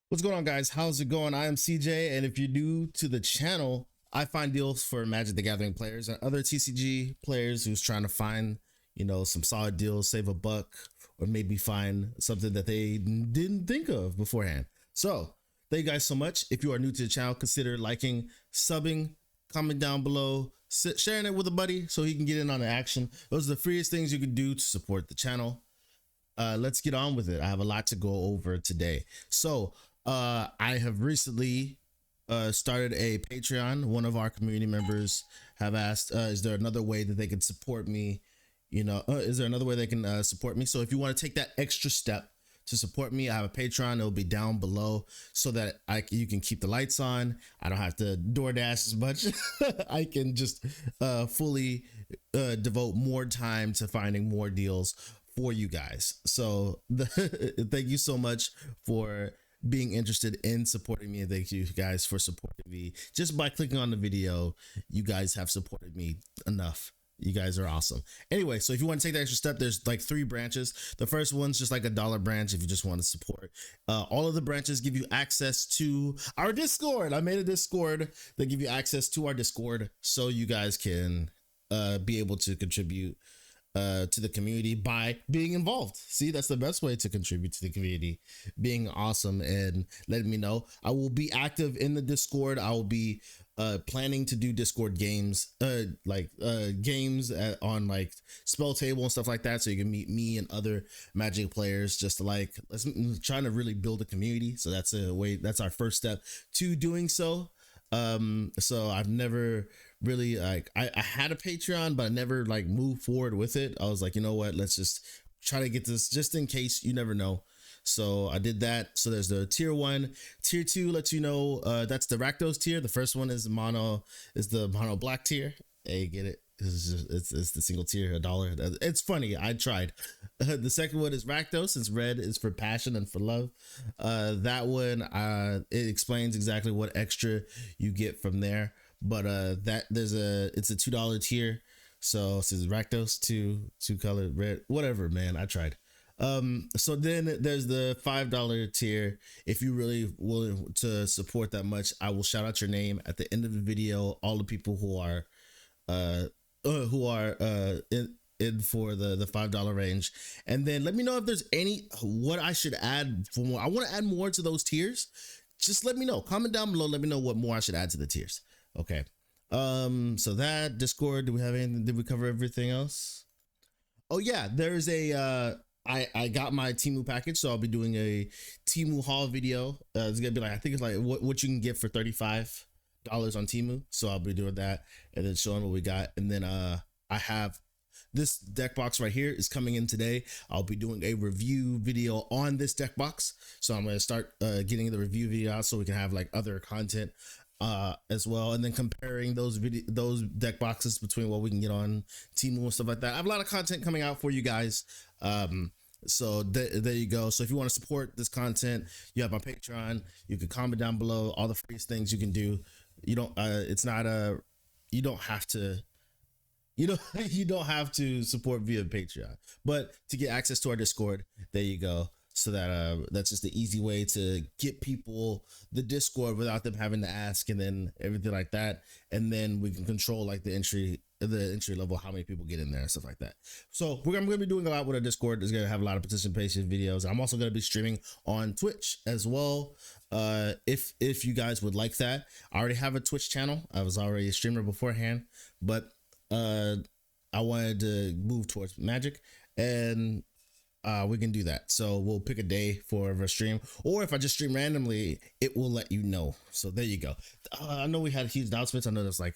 What's going on, guys? How's it going? I am CJ, and if you're new to the channel, I find deals for Magic the Gathering players and other TCG players who's trying to find, some solid deals, save a buck, or maybe find something that they didn't think of beforehand. So, thank you guys so much. If you are new to the channel, consider liking, subbing, comment down below, sharing it with a buddy so he can get in on the action. Those are the freest things you can do to support the channel. Let's get on with it. I have a lot to go over today. So, I have recently started a Patreon. One of our community members have asked, is there another way that they can support me? Is there another way they can support me? So if you want to take that extra step to support me, I have a Patreon. It'll be down below so that you can keep the lights on. I don't have to DoorDash as much. I can just fully devote more time to finding more deals for you guys. So thank you so much for being interested in supporting me, and thank you guys for supporting me just by clicking on the video. You guys have supported me enough. You guys are awesome. Anyway, so if you want to take the extra step, there's like 3 branches. The first one's just like $1 branch if you just want to support. All of the branches give you access to our Discord. I made a Discord that give you access to our Discord so you guys can be able to contribute to the community by being involved. See, that's the best way to contribute to the community, being awesome and letting me know. I will be active in the Discord. I will be planning to do Discord games, games on like spell table and stuff like that, so you can meet me and other Magic players. Just to trying to really build a community. So that's a way. That's our first step to doing so. So I've never really I had a Patreon, but I never moved forward with it. I was like, you know what, let's just try to get this just in case, you never know. So I did that. So there's the tier 1. Tier 2 lets you know, that's the Rakdos tier. The first one is the mono black tier. Hey, get it? It's the single tier, $1. It's funny. I tried. The second one is Rakdos, since red is for passion and for love. That one, it explains exactly what extra you get from there. But it's a $2 tier. So it says Rakdos, two colored red, whatever, man. I tried. So then there's the $5 tier. If you really willing to support that much, I will shout out your name at the end of the video. All the people who are in for the $5 range, and then let me know if there's what I should add for more. I want to add more to those tiers. Just let me know. Comment down below. Let me know what more I should add to the tiers. Okay. So that Discord. Do we have anything? Did we cover everything else? Oh yeah, there's a I got my Temu package, so I'll be doing a Temu haul video. It's gonna be I think it's what you can get for $35 on Temu. So I'll be doing that and then showing what we got. And then I have this deck box right here is coming in today. I'll be doing a review video on this deck box. So I'm gonna start getting the review video out so we can have other content as well, and then comparing those deck boxes between what we can get on Temu and stuff like that. I have a lot of content coming out for you guys. So there you go. So if you want to support this content, you have my Patreon. You can comment down below all the free things you can do. You don't you don't have to you don't have to support via Patreon, but to get access to our Discord, there you go. So that that's just the easy way to get people the Discord without them having to ask, and then everything like that. And then we can control the entry level, how many people get in there and stuff like that. So I'm going to be doing a lot with our Discord. It's going to have a lot of participation videos. I'm also going to be streaming on Twitch as well. If you guys would like that, I already have a Twitch channel. I was already a streamer beforehand, but I wanted to move towards Magic, and we can do that. So we'll pick a day for a stream, or if I just stream randomly, it will let you know. So there you go. I know we had huge announcements. I know that's like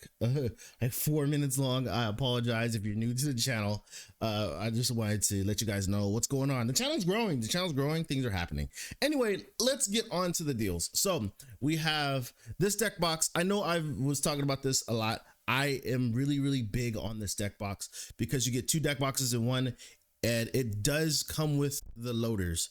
4 minutes long. I apologize if you're new to the channel. I just wanted to let you guys know what's going on. The channel's growing. Things are happening. Anyway, let's get on to the deals. So we have this deck box. I know I was talking about this a lot. I am really big on this deck box because you get 2 deck boxes in one. And it does come with the loaders.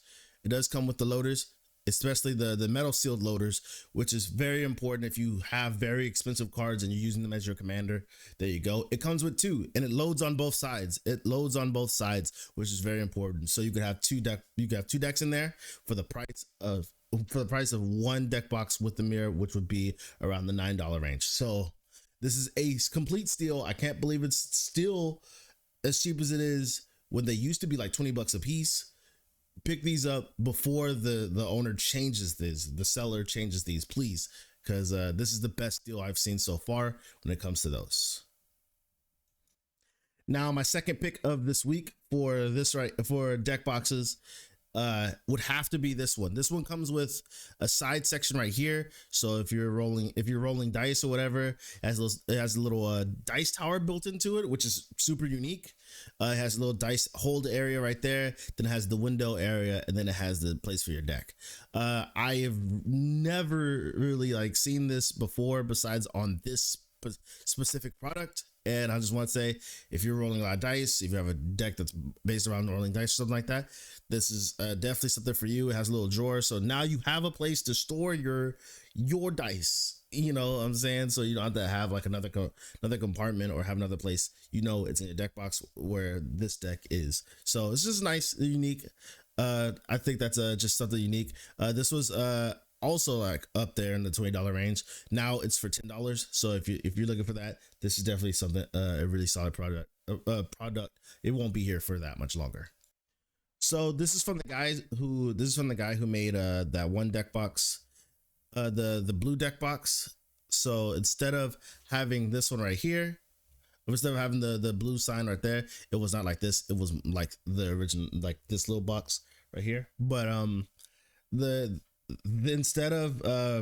Especially the metal sealed loaders, which is very important if you have very expensive cards and you're using them as your commander. There you go. It comes with 2, and it loads on both sides. Which is very important. So you could have 2 decks in there for the price of for the price of one deck box with the mirror, which would be around the $9 range. So this is a complete steal. I can't believe it's still as cheap as it is when they used to be like 20 bucks a piece. Pick these up before the owner changes this, the seller changes these, please, because this is the best deal I've seen so far when it comes to those. Now, my second pick of this week for deck boxes would have to be this one. This one comes with a side section right here. So if you're rolling dice or whatever, it has a little dice tower built into it, which is super unique. It has a little dice hold area right there. Then it has the window area, and then it has the place for your deck. I have never really like seen this before, besides on this specific product. And I just want to say, if you're rolling a lot of dice, if you have a deck that's based around rolling dice or something like that, this is definitely something for you. It has a little drawer, so now you have a place to store your dice. You know what I'm saying? So you don't have to have like another compartment or have another place. You know, it's in your deck box where this deck is. So it's just nice, unique. I think that's just something unique. This was also like up there in the $20 range. Now it's for $10. So if you're looking for that, this is definitely something, a really solid product. It won't be here for that much longer. So this is from the guy who made that one deck box, the blue deck box. So instead of having this one right here, instead of having the blue sign right there, it was not like this. It was like the original, like this little box right here. But instead of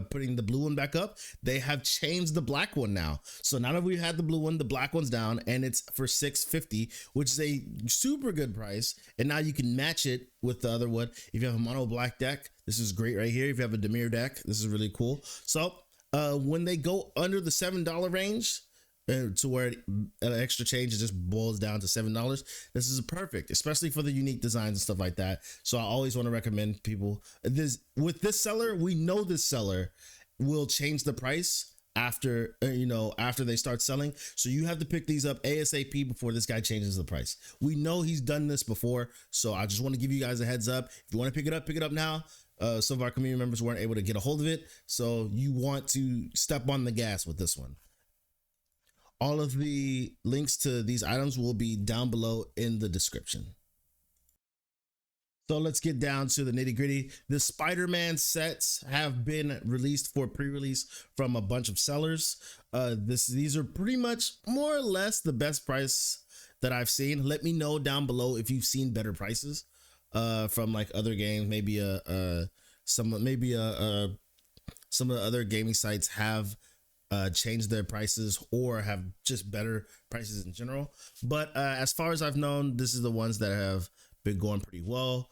putting the blue one back up, they have changed the black one now. So now that we had the blue one, the black one's down, and it's for $6.50, which is a super good price. And now you can match it with the other one. If you have a mono black deck, this is great right here. If you have a Demir deck, this is really cool. So when they go under the $7 range, to where an extra change, it just boils down to $7. This is perfect, especially for the unique designs and stuff like that. So I always want to recommend people this. With this seller, we know this seller will change the price after after they start selling. So you have to pick these up ASAP before this guy changes the price. We know he's done this before, so I just want to give you guys a heads up. If you want to pick it up now. Some of our community members weren't able to get a hold of it, so you want to step on the gas with this one. All of the links to these items will be down below in the description. So let's get down to the nitty gritty. The Spider-Man sets have been released for pre-release from a bunch of sellers. These are pretty much more or less the best price that I've seen. Let me know down below if you've seen better prices from like other games. Maybe some of the other gaming sites have change their prices or have just better prices in general. But as far as I've known, this is the ones that have been going pretty well.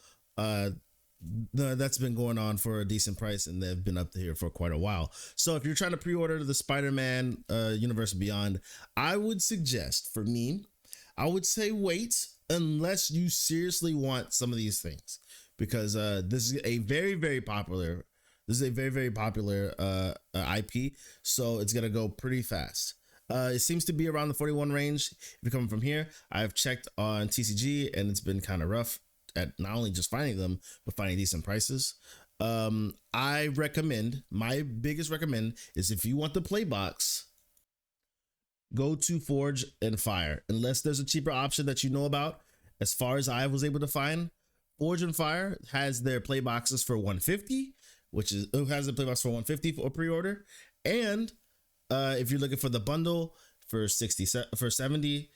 That's been going on for a decent price, and they've been up here for quite a while. So if you're trying to pre-order the Spider-Man Universe Beyond, I would suggest, for me, I would say wait unless you seriously want some of these things, because this is a very, very popular IP, so it's gonna go pretty fast. It seems to be around the 41 range if you're coming from here. I've checked on TCG, and it's been kind of rough at not only just finding them, but finding decent prices. My biggest recommend is, if you want the play box, go to Forge and Fire. Unless there's a cheaper option that you know about, as far as I was able to find, Forge and Fire has their play boxes for $150, who has the play box for $150 for pre-order. And if you're looking for the bundle for $70,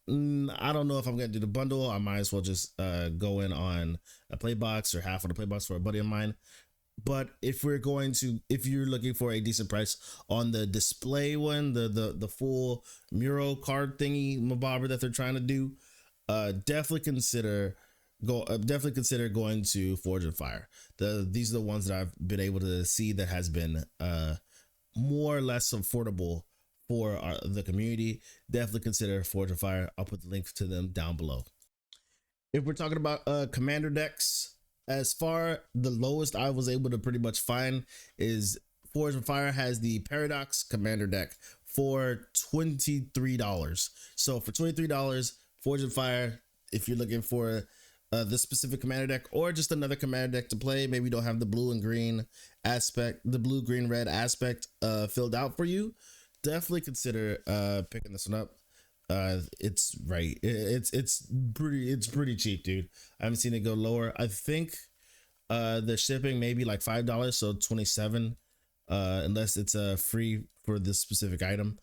I don't know if I'm gonna do the bundle. I might as well just go in on a play box or half of the play box for a buddy of mine. But if you're looking for a decent price on the display one, the full mural card thingy mabobber that they're trying to do, definitely consider going to Forge and Fire. These are the ones that I've been able to see that has been more or less affordable for the community. Definitely consider Forge and Fire. I'll put the link to them down below. If we're talking about commander decks, as far the lowest I was able to pretty much find is Forge and Fire has the Paradox commander deck for $23. So for $23, Forge and Fire, if you're looking for this specific commander deck, or just another commander deck to play. Maybe you don't have the blue and green aspect, the blue, green, red aspect filled out for you. Definitely consider picking this one up. It's right. It's pretty cheap, dude. I haven't seen it go lower. I think the shipping maybe like $5, so 27, unless it's free for this specific item.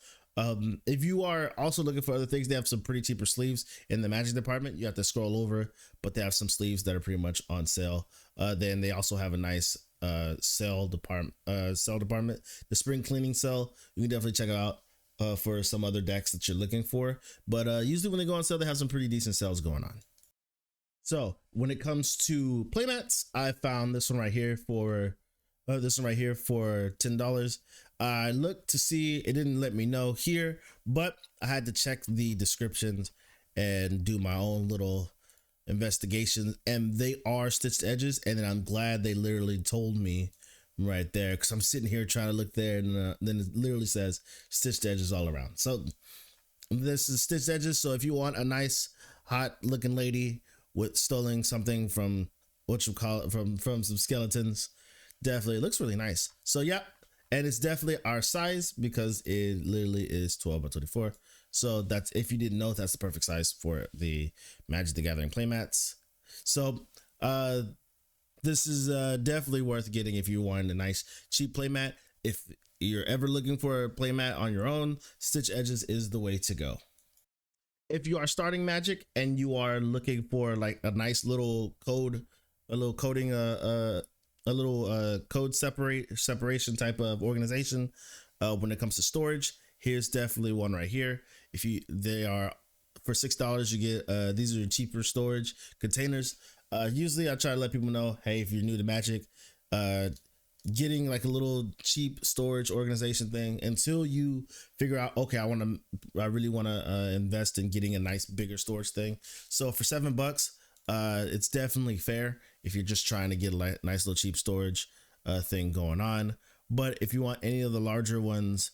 If you are also looking for other things, they have some pretty cheaper sleeves in the magic department. You have to scroll over, but they have some sleeves that are pretty much on sale. Then they also have a nice sale department, the spring cleaning sale. You can definitely check it out for some other decks that you're looking for. But usually when they go on sale, they have some pretty decent sales going on. So when it comes to playmats, I found this one right here for $10. I looked to see, it didn't let me know here, but I had to check the descriptions and do my own little investigation, and they are stitched edges. And then I'm glad they literally told me right there, because I'm sitting here trying to look there, and then it literally says stitched edges all around. So this is stitched edges. So if you want a nice hot looking lady with stealing something from what you call it, from some skeletons, definitely looks really nice. So yeah, and it's definitely our size because it literally is 12 by 24. So that's, if you didn't know, that's the perfect size for the Magic the Gathering playmats. So this is definitely worth getting if you want a nice cheap playmat. If you're ever looking for a playmat on your own, Stitch Edges is the way to go. If you are starting Magic and you are looking for like a nice little code, a little coding, a little code separation type of organization when it comes to storage, here's definitely one right here. If you, they are for $6, you get these are your cheaper storage containers. Usually I try to let people know, hey, if you're new to Magic, getting like a little cheap storage organization thing until you figure out, okay, I really want to invest in getting a nice bigger storage thing. So for $7, it's definitely fair if you're just trying to get a nice little cheap storage thing going on. But if you want any of the larger ones,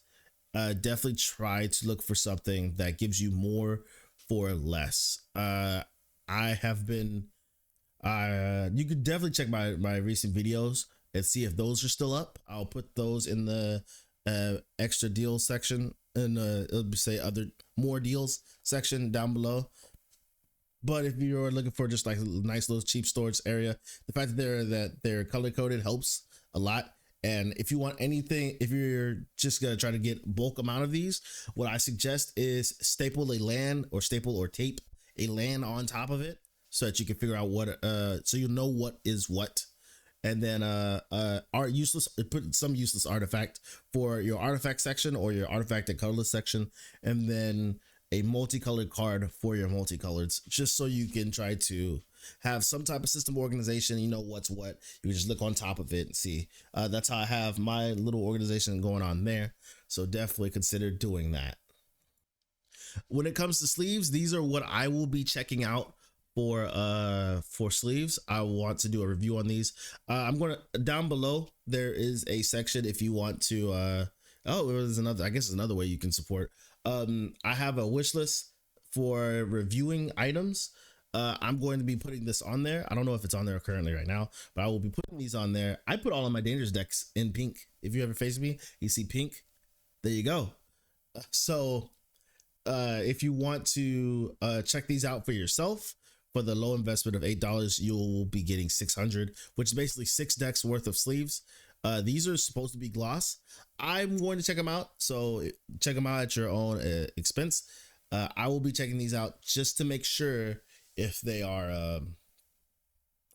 definitely try to look for something that gives you more for less. I have been, you could definitely check my recent videos and see if those are still up. I'll put those in the extra deals section, and it'll say other more deals section down below. But if you're looking for just like a nice little cheap storage area, the fact that they're color coded helps a lot. And if you want anything, if you're just gonna try to get bulk amount of these, what I suggest is staple a LAN or tape a LAN on top of it so that you can figure out what so you know what is what. And then put some useless artifact for your artifact section or your artifact and colorless section, and then a multicolored card for your multicoloreds, just so you can try to have some type of system organization. You know what's what. You just look on top of it and see. That's how I have my little organization going on there. So definitely consider doing that. When it comes to sleeves, these are what I will be checking out for sleeves. I want to do a review on these. I'm gonna, down below there is a section if you want to there's another, I guess it's another way you can support. I have a wish list for reviewing items. I'm going to be putting this on there. I don't know if it's on there currently right now, but I will be putting these on there. I put all of my dangerous decks in pink. If you ever face me, you see pink, there you go. So if you want to check these out for yourself, for the low investment of $8, you'll be getting 600, which is basically 6 decks worth of sleeves. These are supposed to be gloss. I'm going to check them out, so check them out at your own expense. I will be checking these out just to make sure if they are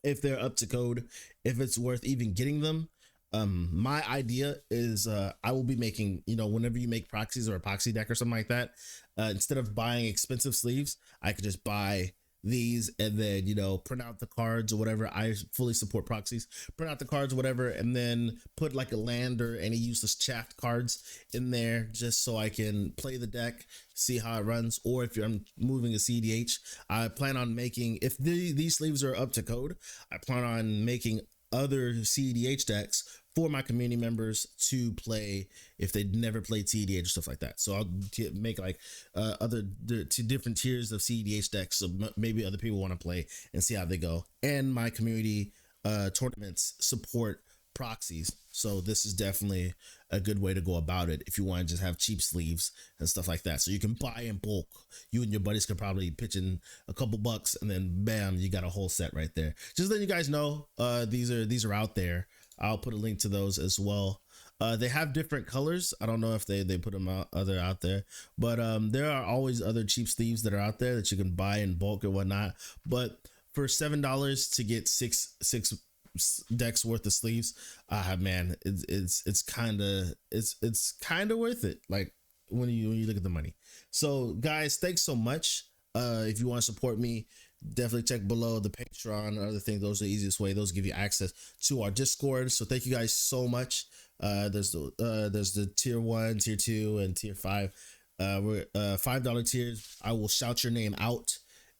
if they're up to code, if it's worth even getting them. My idea is I will be making, whenever you make proxies or epoxy deck or something like that, instead of buying expensive sleeves, I could just buy these and then print out the cards or whatever. I fully support proxies. Print out the cards or whatever, and then put like a land or any useless chaff cards in there just so I can play the deck, see how it runs. Or if I'm moving a CDH, I plan on making, if these sleeves are up to code, I plan on making other CEDH decks for my community members to play if they never played CEDH or stuff like that. So I'll make like two different tiers of CEDH decks, so maybe other people want to play and see how they go. And my community tournaments support proxies, so this is definitely a good way to go about it if you want to just have cheap sleeves and stuff like that, so you can buy in bulk. You and your buddies could probably pitch in a couple bucks and then bam, you got a whole set right there. Just letting you guys know, these are out there. I'll put a link to those as well. They have different colors. I don't know if they put them out there, but there are always other cheap sleeves that are out there that you can buy in bulk or whatnot. But for $7 to get six decks worth of sleeves, man, it's kind of worth it, like when you look at the money. So guys, thanks so much. If you want to support me, definitely check below the Patreon and other things. Those are the easiest way. Those give you access to our Discord. So thank you guys so much. There's the tier 1, tier 2, and tier 5. We're $5 tiers. I will shout your name out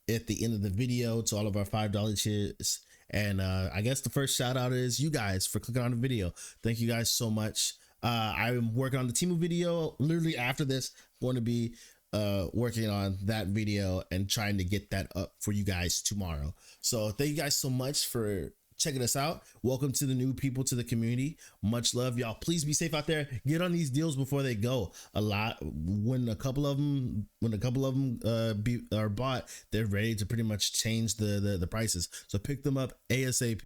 at the end of the video to all of our $5 tiers. And I guess the first shout out is you guys for clicking on the video. Thank you guys so much. I'm working on the Temu video. Literally after this, I'm going to be working on that video and trying to get that up for you guys tomorrow. So thank you guys so much for checking us out. Welcome to the new people to the community. Much love, y'all. Please be safe out there. Get on these deals before they go. When a couple of them are bought, they're ready to pretty much change the prices. So pick them up ASAP.